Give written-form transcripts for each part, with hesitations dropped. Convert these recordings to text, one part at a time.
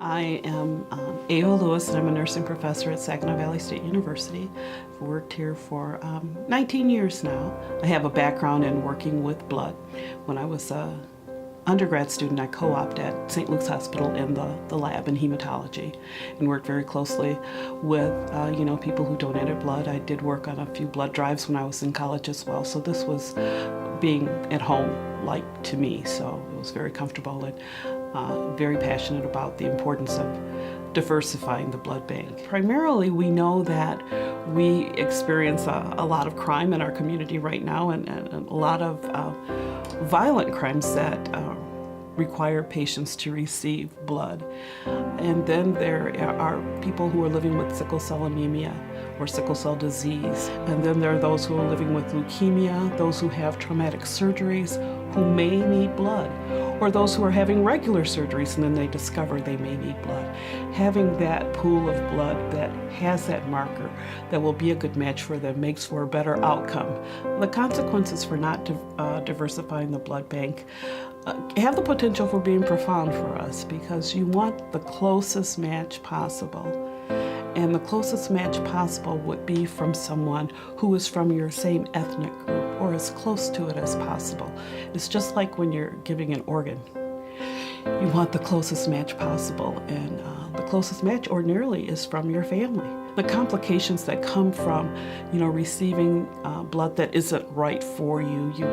I am Ava Lewis, and I'm a nursing professor at Saginaw Valley State University. I've worked here for 19 years now. I have a background in working with blood. When I was an undergrad student, I co-opted at St. Luke's Hospital in the lab in hematology and worked very closely with people who donated blood. I did work on a few blood drives when I was in college as well, so this was being at home like to me, so it was very comfortable and very passionate about the importance of diversifying the blood bank. Primarily, we know that we experience a lot of crime in our community right now, and a lot of violent crimes that require patients to receive blood. And then there are people who are living with sickle cell anemia or sickle cell disease. And then there are those who are living with leukemia, those who have traumatic surgeries who may need blood, or those who are having regular surgeries and then they discover they may need blood. Having that pool of blood that has that marker that will be a good match for them makes for a better outcome. The consequences for not diversifying the blood bank have the potential for being profound for us, because you want the closest match possible. And the closest match possible would be from someone who is from your same ethnic group or as close to it as possible. It's just like when you're giving an organ. You want the closest match possible, and the closest match ordinarily is from your family. The complications that come from, receiving blood that isn't right for you, you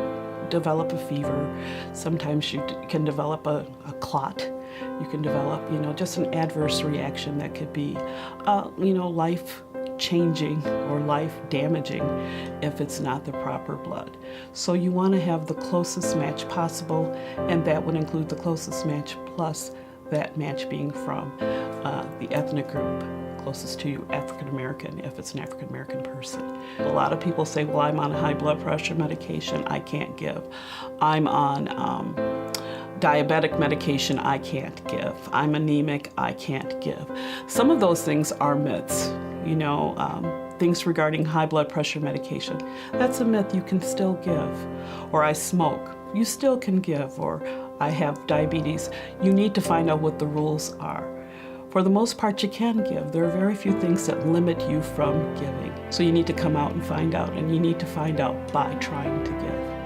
develop a fever. Sometimes you can develop a clot. You can develop, just an adverse reaction that could be, life-changing or life-damaging if it's not the proper blood. So you want to have the closest match possible, and that would include the closest match plus that match being from the ethnic group closest to you, African American, if it's an African American person. A lot of people say, well, I'm on high blood pressure medication, I can't give. I'm on diabetic medication, I can't give. I'm anemic, I can't give. Some of those things are myths. Things regarding high blood pressure medication. That's a myth, you can still give. Or I smoke, you still can give. Or I have diabetes. You need to find out what the rules are. For the most part, you can give. There are very few things that limit you from giving. So you need to come out and find out, and you need to find out by trying to give.